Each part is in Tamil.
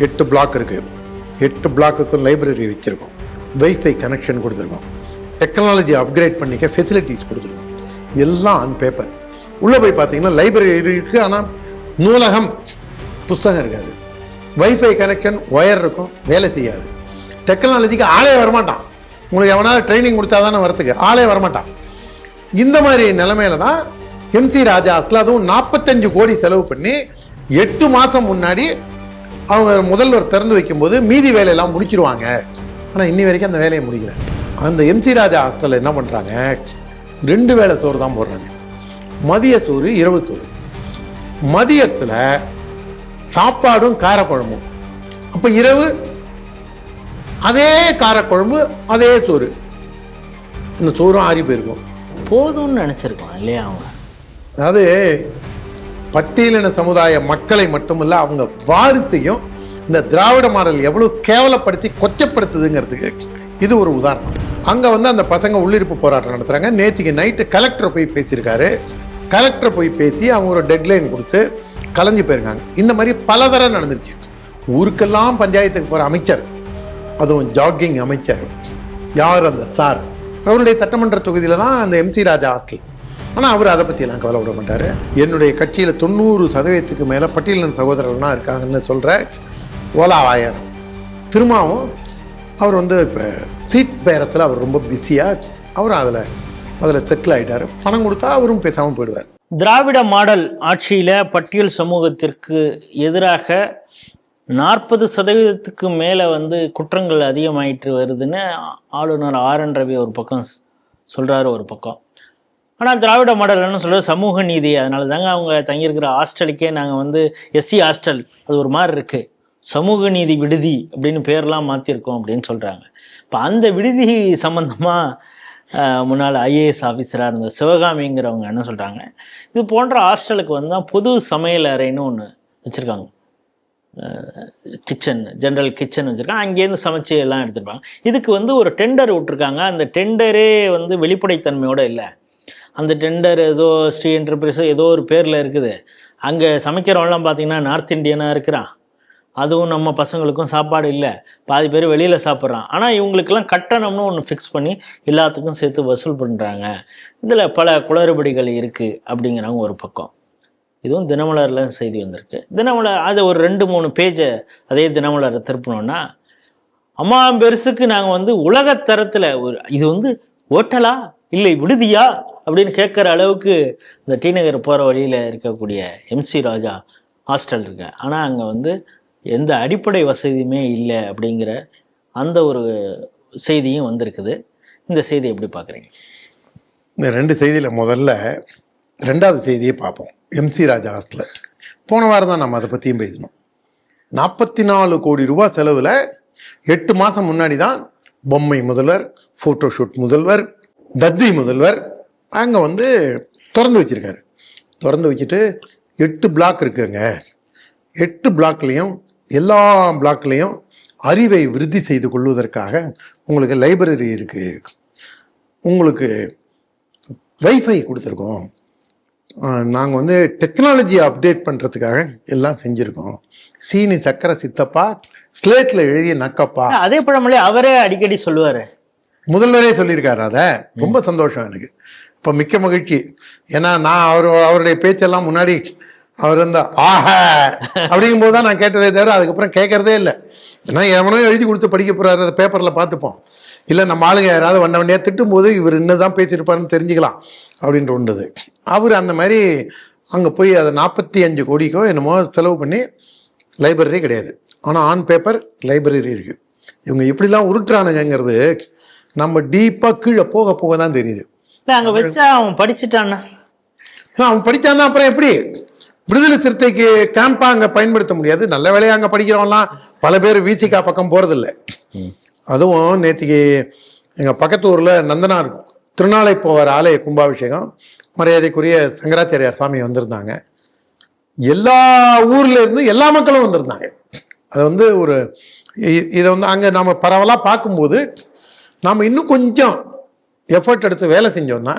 8 பிளாக் இருக்குது. 8 பிளாக்குக்கும் லைப்ரரி வச்சுருக்கோம். வைஃபை கனெக்ஷன் கொடுத்துருக்கோம். டெக்னாலஜி அப்கிரேட் பண்ணிக்க ஃபெசிலிட்டிஸ் கொடுத்துருக்கோம். எல்லாம் ஆன் பேப்பர். உள்ளே போய் பார்த்தீங்கன்னா லைப்ரரி இருக்குது, ஆனால் நூலகம் புஸ்தகம் இருக்காது. வைஃபை கனெக்ஷன் ஒயர் இருக்கும், வேலை செய்யாது. டெக்னாலஜிக்கு ஆளே வரமாட்டான். உங்களுக்கு எவனாவது ட்ரைனிங் கொடுத்தா தானே வரத்துக்கு, ஆளே வரமாட்டான். இந்த மாதிரி நிலைமையில தான் எம்சி ராஜா ஹாஸ்டல், அதுவும் 45 கோடி செலவு பண்ணி 8 மாதம் முன்னாடி அவங்க முதல்வர் திறந்து வைக்கும்போது மீதி வேலையெல்லாம் முடிச்சிருவாங்க. ஆனால் இன்னி வரைக்கும் அந்த வேலையை முடிக்கல. அந்த எம்சி ராஜா ஹாஸ்டலில் என்ன பண்ணுறாங்க, 2 வேளை சோறு தான் போடுறாங்க. மதிய சோறு, இரவு சோறு. மதியத்தில் சாப்பாடும் காரக்குழம்பும். அப்போ இரவு அதே காரக்குழம்பு, அதே சோறு. இந்த சோறும் ஆறி போயிருக்கும். போதும்னு நினச்சிருக்கோம் இல்லையா அவங்க. அதாவது பட்டியலின சமுதாய மக்களை மட்டுமல்ல, அவங்க வாரிசையும் இந்த திராவிட மாடல் எவ்வளவு கேவலப்படுத்தி கொச்சப்படுத்துதுங்கிறதுக்கு இது ஒரு உதாரணம். அங்கே அந்த பசங்க உள்ளிருப்பு போராட்டம் நடத்துகிறாங்க. நேற்றுக்கு நைட்டு கலெக்டரை போய் பேசியிருக்காரு. கலெக்டரை போய் பேசி அவங்க ஒரு டெட்லைன் கொடுத்து கலைஞ்சு போயிருக்காங்க. இந்த மாதிரி பல தடவை நடந்துருச்சு. ஊருக்கெல்லாம் பஞ்சாயத்துக்கு போகிற அமைச்சர், அதுவும் ஜாகிங் அமைச்சர், யார் அந்த சார், அவருடைய சட்டமன்ற தொகுதியில் தான் அந்த எம்சி ராஜா ஹாஸ்டல். ஆனால் அவர் அதை பற்றியெல்லாம் கவலைப்பட மாட்டார். என்னுடைய கட்சியில் 90% மேலே பட்டியலின சகோதரர்கள்லாம் இருக்காங்கன்னு சொல்கிற ஓலா வாயர் திரும்பவும் அவர் இப்போ சீட் பேரத்தில் அவர் ரொம்ப பிஸியாக அவரும் அதில் செட்டில் ஆகிட்டார். பணம் கொடுத்தா அவரும் பேசாமல் போயிடுவார். திராவிட மாடல் ஆட்சியில் பட்டியல் சமூகத்திற்கு எதிராக 40% மேலே குற்றங்கள் அதிகமாயிட்டு வருதுன்னு ஆளுநர் ஆர்.என். ரவி ஒரு பக்கம் சொல்கிறாரு. ஒரு பக்கம் ஆனால் திராவிட மாடல்னு சொல்கிற சமூக நீதி, அதனால தாங்க அவங்க தங்கியிருக்கிற ஹாஸ்டலுக்கே நாங்கள் எஸ்சி ஹாஸ்டல் அது ஒரு மாதிரி இருக்குது, சமூக நீதி விடுதி அப்படின்னு பேர்லாம் மாற்றிருக்கோம் அப்படின்னு சொல்கிறாங்க. இப்போ அந்த விடுதி சம்மந்தமாக முன்னால் ஐஏஎஸ் ஆஃபீஸராக இருந்த சிவகாமிங்கிறவங்க என்ன சொல்கிறாங்க, இது போன்ற ஹாஸ்டலுக்கு வந்தால் பொது சமையல் அறைன்னு ஒன்று வச்சுருக்காங்க. கிச்சன், ஜென்ரல் கிச்சன் வச்சுருக்காங்க. அங்கேருந்து சமைச்சு எல்லாம் எடுத்துருப்பாங்க. இதுக்கு ஒரு டெண்டர் விட்டுருக்காங்க. அந்த டெண்டரே வெளிப்படைத்தன்மையோடு இல்லை. அந்த டெண்டர் ஏதோ ஸ்ரீ என்டர்பிரைஸோ ஏதோ ஒரு பேரில் இருக்குது. அங்கே சமைக்கிறவங்களாம் பார்த்திங்கன்னா நார்த் இந்தியனாக இருக்கிறான். அதுவும் நம்ம பசங்களுக்கும் சாப்பாடு இல்லை, பாதி பேர் வெளியில் சாப்பிட்றான். ஆனால் இவங்களுக்கெல்லாம் கட்டணம்னு ஒன்று ஃபிக்ஸ் பண்ணி எல்லாத்துக்கும் சேர்த்து வசூல் பண்ணுறாங்க. இதில் பல குளறுபடிகள் இருக்குது அப்படிங்கிறாங்க ஒரு பக்கம். இதுவும் தினமலரில் செய்தி வந்திருக்கு. தினமலர் அதை ஒரு 2-3 பேஜை அதே தினமலரை திருப்பினோன்னா, அம்மா பெருசுக்கு நாங்கள் உலகத்தரத்தில் இது ஹோட்டலா இல்லை விடுதியா அப்படின்னு கேட்குற அளவுக்கு இந்த டி நகர் போகிற வழியில் இருக்கக்கூடிய எம்சி ராஜா ஹாஸ்டல் இருக்கு. ஆனால் அங்கே எந்த அடிப்படை வசதியுமே இல்லை அப்படிங்கிற அந்த ஒரு செய்தியும் வந்திருக்குது. இந்த செய்தி எப்படி பார்க்குறீங்க? இந்த 2 செய்தியில் முதல்ல 2வது செய்தியை பார்ப்போம். எம்சி ராஜா ஹாஸ்டல் போன வாரம் தான் நம்ம அதை பற்றியும் பேசணும். 44 கோடி ரூபாய் செலவில் 8 மாதம் முன்னாடி தான் பொம்மை முதல்வர், ஃபோட்டோஷூட் முதல்வர், தத்தி முதல்வர் அங்கே திறந்து வச்சுருக்காரு. திறந்து வச்சுட்டு 8 பிளாக் இருக்குங்க. 8 பிளாக்லேயும் எல்லா பிளாக்லேயும் அறிவை விருத்தி செய்து கொள்வதற்காக உங்களுக்கு லைப்ரரி இருக்குது, உங்களுக்கு வைஃபை கொடுத்துருக்கோம், நாங்கள் டெக்னாலஜியை அப்டேட் பண்ணுறதுக்காக எல்லாம் செஞ்சுருக்கோம். சீனி சக்கரை சித்தப்பா, ஸ்லேட்டில் எழுதிய நக்கப்பா. அதே பழமொழி அவரே அடிக்கடி சொல்லுவார். முதல்வரே சொல்லியிருக்காரு. அதை ரொம்ப சந்தோஷம் எனக்கு. இப்போ மிக்க மகிழ்ச்சி. ஏன்னா நான் அவருடைய பேச்செல்லாம் முன்னாடி அவர் ஆஹ அப்படிங்கும்போது தான் நான் கேட்டதே தவிர அதுக்கப்புறம் கேட்கறதே இல்லை. ஏன்னா எவனோ எழுதி கொடுத்து படிக்க போகிறாரு, அதை பேப்பரில் பார்த்துப்போம். இல்லை நம்ம ஆளுங்க யாராவது வண்டியாக திட்டும்போது இவர் இன்னும் தான் பேசியிருப்பாருன்னு தெரிஞ்சுக்கலாம் அப்படின்ற ஒன்றுது. அவர் அந்த மாதிரி அங்கே போய் அதை 45 கோடிக்கோ என்னமோ செலவு பண்ணி லைப்ரரி கிடையாது, ஆனால் ஆன் பேப்பர் லைப்ரரி இருக்குது. இவங்க எப்படிலாம் உருட்டுறானுங்கிறது நம்ம டீப்பாக கீழே போக போக தான் தெரியுது. அங்கே வச்சா அவன் படிச்சுட்டான்னா, அவன் படித்தான்னா அப்புறம் எப்படி விடுதலை சிறுத்தைக்கு கேம்பாக அங்கே பயன்படுத்த முடியாது. நல்ல வேலையாக அங்கே படிக்கிறவங்களாம் பல பேர் விசிகா பக்கம் போகிறதில்ல. அதுவும் நேற்றுக்கு எங்கள் பக்கத்து ஊரில் நந்தனார் திருநாளை போவார் ஆலய கும்பாபிஷேகம், மரியாதைக்குரிய சங்கராச்சாரியார் சாமி வந்திருந்தாங்க. எல்லா ஊர்ல இருந்து எல்லா மக்களும் வந்திருந்தாங்க. அது ஒரு இதை அங்கே நம்ம பரவலாக பார்க்கும்போது நாம் இன்னும் கொஞ்சம் எஃபர்ட் எடுத்து வேலை செஞ்சோம்னா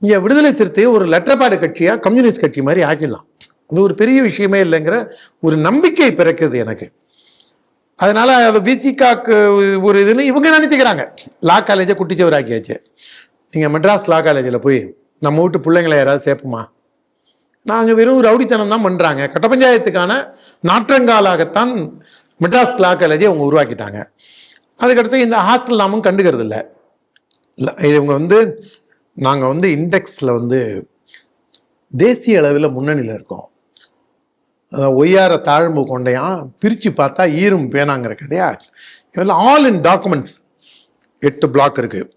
இங்கே விடுதலை சிறுத்தையை ஒரு லெட்டர்பேடு கட்சியாக கம்யூனிஸ்ட் கட்சி மாதிரி ஆக்கிடலாம். அது ஒரு பெரிய விஷயமே இல்லைங்கிற ஒரு நம்பிக்கை பிறக்குது எனக்கு. அதனால அது விசிகாக்கு ஒரு இதுன்னு இவங்க நினச்சிக்கிறாங்க. லா காலேஜை குட்டிச்சவராக்கியாச்சு. நீங்கள் மெட்ராஸ் லா காலேஜில் போய் நம்ம வீட்டு பிள்ளைங்களை யாராவது சேர்ப்போமா? நாங்கள் வெறும் ரவுடித்தனம் தான் பண்ணுறாங்க. கட்ட பஞ்சாயத்துக்கான நாற்றங்காலாகத்தான் மெட்ராஸ் லா காலேஜை அவங்க உருவாக்கிட்டாங்க. அதுக்கடுத்து இந்த ஹாஸ்டல் நாமும் கண்டுக்கிறது இல்லை. இவங்க வந்து நாங்கள் வந்து இண்டெக்ஸில் வந்து தேசிய அளவில் முன்னணியில் இருக்கோம். ஒய்யார தாழ்ம்பு கொண்டையான் பிரித்து பார்த்தா ஈரும் பேனாங்கிற கதையா. இதெல்லாம் ஆல் இன் டாக்குமெண்ட்ஸ். 8 பிளாக் இருக்குது.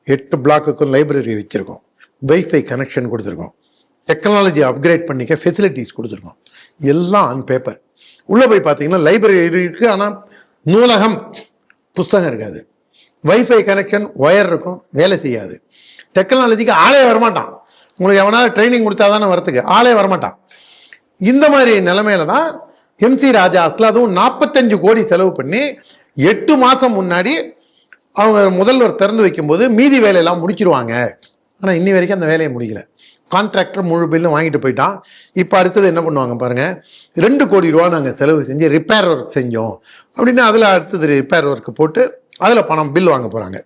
8 பிளாக்குக்கும் லைப்ரரி வச்சுருக்கோம். வைஃபை கனெக்ஷன் கொடுத்துருக்கோம். டெக்னாலஜி அப்கிரேட் பண்ணிக்க ஃபெசிலிட்டிஸ் கொடுத்துருக்கோம். எல்லாம் ஆன் பேப்பர். உள்ளே போய் பார்த்தீங்கன்னா லைப்ரரி இருக்குது, ஆனால் நூலகம் புஸ்தகம் இருக்காது. வைஃபை கனெக்ஷன் ஒயர் இருக்கும், வேலை செய்யாது. டெக்னாலஜிக்கு ஆளே வரமாட்டான். உங்களுக்கு எவனாவது ட்ரைனிங் கொடுத்தா தானே வரத்துக்கு, ஆளே வரமாட்டான். இந்த மாதிரி நிலைமையில தான் எம்சி ராஜா ஹாஸ்டல், அதுவும் 45 கோடி செலவு பண்ணி 8 மாதம் முன்னாடி அவங்க முதல்வர் திறந்து வைக்கும்போது மீதி வேலையெல்லாம் முடிச்சிருவாங்க. ஆனால் இன்னி வரைக்கும் அந்த வேலையை முடிக்கல. கான்ட்ராக்டர் முழு பில்லும் வாங்கிட்டு போயிட்டான். இப்போ அடுத்தது என்ன பண்ணுவாங்க பாருங்கள், 2 கோடி ரூபா நாங்கள் செலவு செஞ்சு ரிப்பேர் ஒர்க் செஞ்சோம் அப்படின்னு அதில் அடுத்தது ரிப்பேர் ஒர்க்கு போட்டு அதில் பணம் பில் வாங்க போகிறாங்க.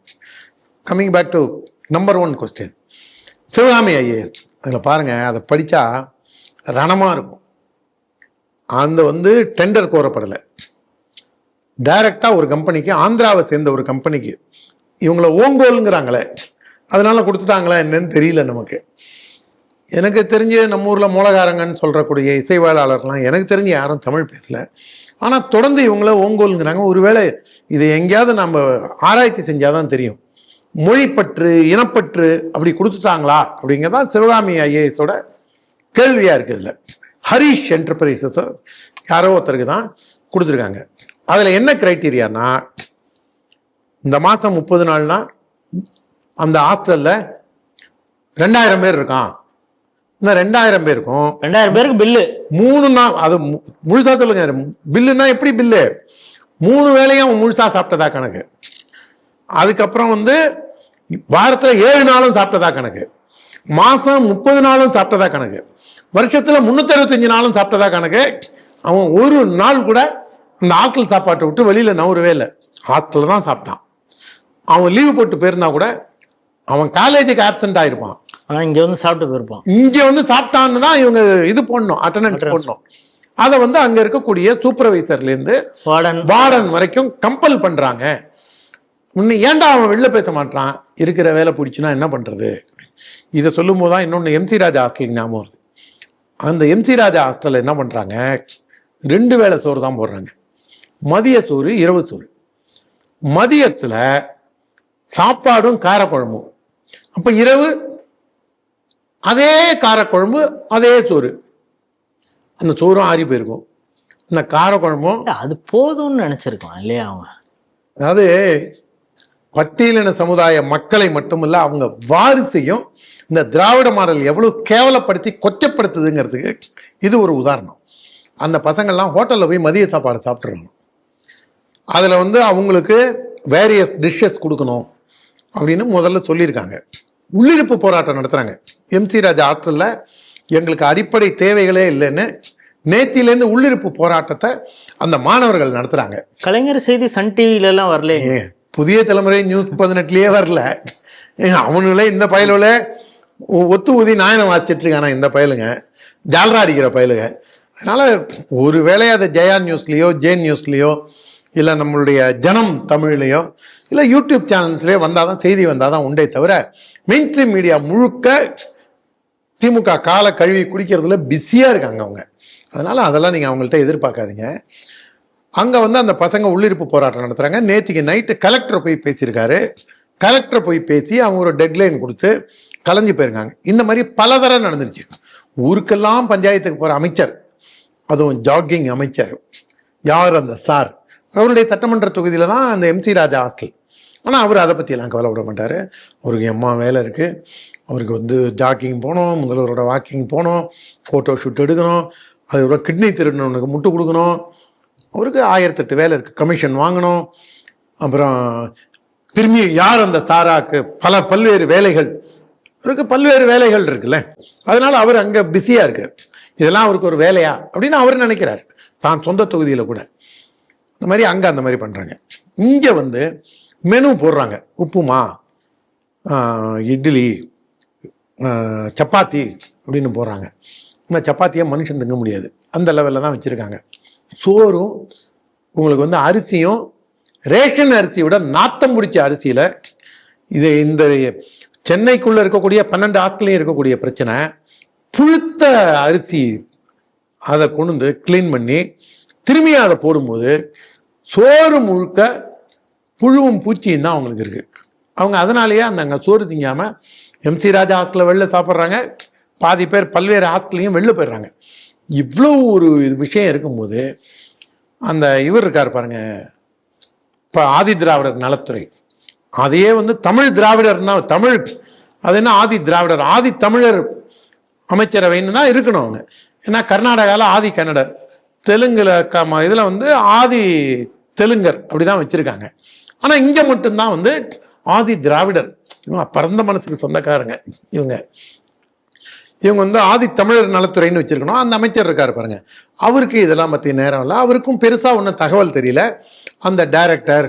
Coming back to number 1 question, Sivakami IAS. அதில் பாருங்கள், அதை படித்தா ரணமாக இருக்கும். அந்த வந்து டெண்டர் கோரப்படலை. டைரக்டாக ஒரு கம்பெனிக்கு, ஆந்திராவை சேர்ந்த ஒரு கம்பெனிக்கு, இவங்கள ஓங்கோலுங்கிறாங்களே அதனால கொடுத்துட்டாங்களா என்னன்னு தெரியல நமக்கு. எனக்கு தெரிஞ்ச நம்ம ஊரில் மூலகாரங்கன்னு சொல்கிறக்கூடிய இசைவாளர்லாம் எனக்கு தெரிஞ்சு யாரும் தமிழ் பேசலை. ஆனால் தொடர்ந்து இவங்கள ஓங்கோலுங்கிறாங்க. ஒருவேளை இதை எங்கேயாவது நம்ம ஆராய்ச்சி செஞ்சால் தான் தெரியும். மொழிப்பற்று, இனப்பற்று அப்படி கொடுத்துட்டாங்களா அப்படிங்கிறதான் சிவகாமி ஐஏஎஸோட கேள்வியாக இருக்குது. இதில் ஹரிஷ் என்டர்பிரைசஸ் யாரோ ஒருத்தருக்கு தான் கொடுத்துருக்காங்க. அதில் என்ன க்ரைட்டீரியானா, இந்த மாதம் 30 நாள்னா அந்த ஹாஸ்டலில் 2000 பேர் இருக்கான். இந்த 2000 பேருக்கும் 2000 பேருக்கு பில்லு 3 நாள். அது முழுசா சொல்லுங்க. பில்லுன்னா எப்படி பில்லு? 3 வேளையும் அவன் முழுசா சாப்பிட்டதா கணக்கு. அதுக்கப்புறம் வந்து வாரத்தில் 7 நாளும் சாப்பிட்டதா கணக்கு. மாதம் 30 நாளும் சாப்பிட்டதா கணக்கு. வருஷத்தில் 365 நாளும் சாப்பிட்டதா கணக்கு. அவன் ஒரு நாள் கூட அந்த ஹாஸ்டல் சாப்பாட்டை விட்டு வெளியில் நவரவே இல்லை. ஹாஸ்டலில் தான் சாப்பிட்டான். அவன் லீவு போட்டு போயிருந்தா கூட அவன் காலேஜுக்கு ஆப்சண்ட் ஆகிருப்பான். ஆனால் இங்கே வந்து சாப்பிட்டு போயிருப்பான். இங்கே வந்து சாப்பிட்டான்னு தான் இவங்க இது போடணும், அட்டண்டன்ஸ் போடணும். அதை வந்து அங்கே இருக்கக்கூடிய சூப்பர்வைசர்லேருந்து வார்டன் வரைக்கும் கம்பல் பண்ணுறாங்க. இன்னும் ஏன்டா அவன் வெளில பேச மாட்டான், இருக்கிற வேலை பிடிச்சுன்னா என்ன பண்ணுறது? இதை சொல்லும் போது தான் இன்னொன்று எம்சி ராஜா ஹாஸ்டலுக்கு ஞாபகம் வருது. அந்த எம்சி ராஜா ஹாஸ்டலில் என்ன பண்ணுறாங்க, 2 வேளை சோறு தான் போடுறாங்க. மதிய சோறு, இரவு சோறு. மதியத்தில் சாப்பாடும் காரக்குழம்பும். அப்போ இரவு அதே காரக்குழம்பு, அதே சோறு. அந்த சோறும் ஆறி போயிருக்கும், இந்த காரக்குழம்பும் அது போதும்னு நினச்சிருக்கான் இல்லையா அவங்க. அதாவது பட்டியலின சமுதாய மக்களை மட்டுமல்ல, அவங்க வாரிசையும் இந்த திராவிட மாடல் எவ்வளோ கேவலப்படுத்தி கொச்சப்படுத்துதுங்கிறதுக்கு இது ஒரு உதாரணம். அந்த பசங்கள்லாம் ஹோட்டலில் போய் மதிய சாப்பாடு சாப்பிட்றாங்க. அதில் வந்து அவங்களுக்கு வேரியஸ் டிஷ்ஷஸ் கொடுக்கணும் அப்படின்னு முதல்ல சொல்லியிருக்காங்க. உள்ளிருப்பு போராட்டம் நடத்துகிறாங்க. எம்சி ராஜா ஹாஸ்டலில் எங்களுக்கு அடிப்படை தேவைகளே இல்லைன்னு நேத்திலேருந்து உள்ளிருப்பு போராட்டத்தை அந்த மாணவர்கள் நடத்துகிறாங்க. கலைஞர் செய்தி சன் டிவிலெலாம் வரல. புதிய தலைமுறை நியூஸ் 18 வரல. அவனுங்களே இந்த பயலுல ஒத்து ஊதி நாயனம் வாசிச்சிட்டு இருக்கானா இந்த பயலுங்க, ஜால்ரா அடிக்கிற பயலுங்க. அதனால் ஒரு வேளை அதை ஜெயா நியூஸ்லேயோ ஜெயின் நியூஸ்லேயோ இல்லை நம்மளுடைய ஜனம் தமிழ்லேயோ இல்லை யூடியூப் சேனல்ஸ்லேயோ வந்தால் தான் செய்தி வந்தால் தான் உண்டே தவிர மெயின் ஸ்ட்ரீம் மீடியா முழுக்க திமுக காலை கழுவி குடிக்கிறதுல பிஸியாக இருக்காங்க அவங்க. அதனால் அதெல்லாம் நீங்கள் அவங்கள்ட்ட எதிர்பார்க்காதீங்க. அங்கே வந்து அந்த பசங்க உள்ளிருப்பு போராட்டம் நடத்துகிறாங்க. நேற்றுக்கு நைட்டு கலெக்டரை போய் பேசியிருக்காரு. கலெக்டரை போய் பேசி அவங்க ஒரு டெட்லைன் கொடுத்து கலைஞ்சு போயிருக்காங்க. இந்த மாதிரி பல தடவை நடந்துருச்சு. ஊருக்கெல்லாம் பஞ்சாயத்துக்கு போகிற அமைச்சர், அதுவும் ஜாகிங் அமைச்சர், யார் அந்த சார், அவருடைய சட்டமன்ற தொகுதியில் தான் அந்த எம்சி ராஜா ஹாஸ்டல். ஆனால் அவர் அதை பற்றியெல்லாம் கவலைப்பட மாட்டார். அவருக்கு எம்மா வேலை இருக்குது. அவருக்கு வந்து ஜாக்கிங் போகணும், முதல்வரோட வாக்கிங் போகணும், ஃபோட்டோ ஷூட் எடுக்கணும், அதோட கிட்னி திருடனவனுக்கு முட்டு கொடுக்கணும். அவருக்கு 1008 வேலை இருக்குது. கமிஷன் வாங்கணும். அப்புறம் திரும்பி யார் அந்த சாராக்கு பல்வேறு வேலைகள், அவருக்கு பல்வேறு வேலைகள் இருக்குல்ல. அதனால் அவர் அங்கே பிஸியாக இருக்கார். இதெல்லாம் அவருக்கு ஒரு வேலையா அப்படின்னு அவர் நினைக்கிறார், தான் சொந்த தொகுதியில் கூட. அந்த மாதிரி அங்கே அந்த மாதிரி பண்ணுறாங்க. இங்கே வந்து மெனு போடுறாங்க, உப்புமா, இட்லி, சப்பாத்தி அப்படின்னு போடுறாங்க. இந்த சப்பாத்தியை மனுஷன் திங்க முடியாது, அந்த லெவலில் தான் வச்சுருக்காங்க. சோறும் உங்களுக்கு வந்து அரிசியும் ரேஷன் அரிசியை விட நாத்தம் பிடிச்ச அரிசியில், இது இந்த சென்னைக்குள்ளே இருக்கக்கூடிய 12 ஆட்களையும் இருக்கக்கூடிய பிரச்சனை, புழுத்த அரிசி அதை கொண்டு வந்து க்ளீன் பண்ணி திரும்பி அதை போடும்போது சோறு முழுக்க புழுவும் பூச்சியும் தான் அவங்களுக்கு இருக்குது. அவங்க அதனாலேயே அங்கே சோறு திங்காமல் எம்சி ராஜா ஹாஸ்டலில் வெளில சாப்பிட்றாங்க, பாதி பேர் பல்வேறு ஹாஸ்டல்லையும் வெளில போயிடுறாங்க. இவ்வளோ ஒரு விஷயம் இருக்கும்போது அந்த இவர் இருக்கார் பாருங்க, இப்போ ஆதி திராவிடர் நலத்துறை, அதையே வந்து தமிழ் திராவிடர் தான், தமிழ் அது என்ன ஆதி திராவிடர், ஆதி தமிழர் அமைச்சரவைன்னு தான் இருக்கணும் அவங்க. ஏன்னா கர்நாடகாவில் ஆதி கன்னடர், தெலுங்குல இதில் வந்து ஆதி தெலுங்கர் அப்படி தான் வச்சுருக்காங்க. ஆனால் இங்கே மட்டும்தான் வந்து ஆதி திராவிடர், இவங்க பரந்த மனசுக்கு சொந்தக்காரங்க. இவங்க வந்து ஆதி தமிழர் நலத்துறைன்னு வச்சுருக்கணும். அந்த அமைச்சர் இருக்கார் பாருங்க, அவருக்கு இதெல்லாம் பற்றி நேரம் இல்லை, அவருக்கும் பெருசாக ஒன்றும் தகவல் தெரியல. அந்த டைரக்டர்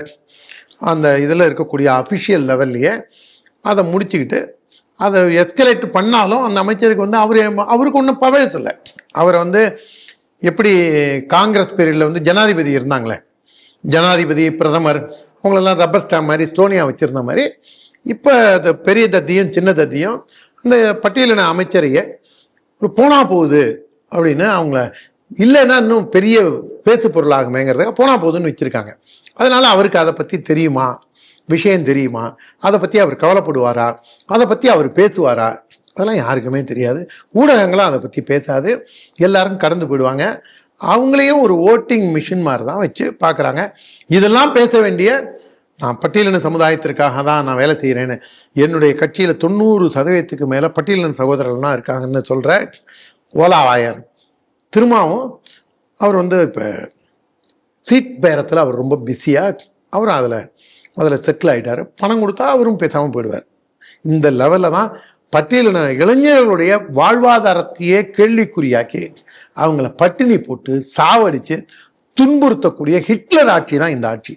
அந்த இதில் இருக்கக்கூடிய அஃபிஷியல் லெவல்லையே அதை முடிச்சுக்கிட்டு அதை எஸ்கலேட் பண்ணாலும் அந்த அமைச்சருக்கு வந்து அவருக்கு ஒன்றும் பவேஸ் இல்லை. அவரை வந்து எப்படி காங்கிரஸ் பீரியடில் வந்து ஜனாதிபதி இருந்தாங்களே, ஜனாதிபதி பிரதமர் அவங்களெல்லாம் ரப்பர் ஸ்டாம்ப் மாதிரி ஸ்டோனியா வச்சுருந்த மாதிரி, இப்போ அந்த பெரிய தத்தியும் சின்ன தத்தியும் அந்த பட்டியலின அமைச்சரையே ஒரு போனா போகுது அப்படின்னு அவங்கள இல்லைன்னா இன்னும் பெரிய பேசு பொருளாகுமேங்கிறத போனா போகுதுன்னு வச்சுருக்காங்க. அதனால அவருக்கு அதை பற்றி தெரியுமா, விஷயம் தெரியுமா, அதை பற்றி அவர் கவலைப்படுவாரா, அதை பற்றி அவர் பேசுவாரா, அதெல்லாம் யாருக்குமே தெரியாது. ஊடகங்களும் அதை பற்றி பேசாது, எல்லாரும் கடந்து போயிடுவாங்க. அவங்களையும் ஒரு ஓட்டிங் மிஷின் மாதிரி தான் வச்சு பார்க்குறாங்க. இதெல்லாம் பேச வேண்டிய, நான் பட்டியலின சமுதாயத்திற்காக தான் நான் வேலை செய்கிறேன்னு, என்னுடைய கட்சியில் 90% மேலே பட்டியலின சகோதரர்கள்லாம் இருக்காங்கன்னு சொல்கிற ஓலாவாயர் திரும்பவும் அவர் வந்து இப்போ சீட் பேரத்தில் அவர் ரொம்ப பிஸியாக, அவரும் அதில் செட்டில் ஆகிட்டார். பணம் கொடுத்தா அவரும் பேசாமல் போயிடுவார். இந்த லெவலில் தான் பட்டியலின இளைஞர்களுடைய வாழ்வாதாரத்தையே கேள்விக்குறியாக்கி அவங்கள பட்டினி போட்டு சாவடித்து துன்புறுத்தக்கூடிய ஹிட்லர் ஆட்சி தான் இந்த ஆட்சி.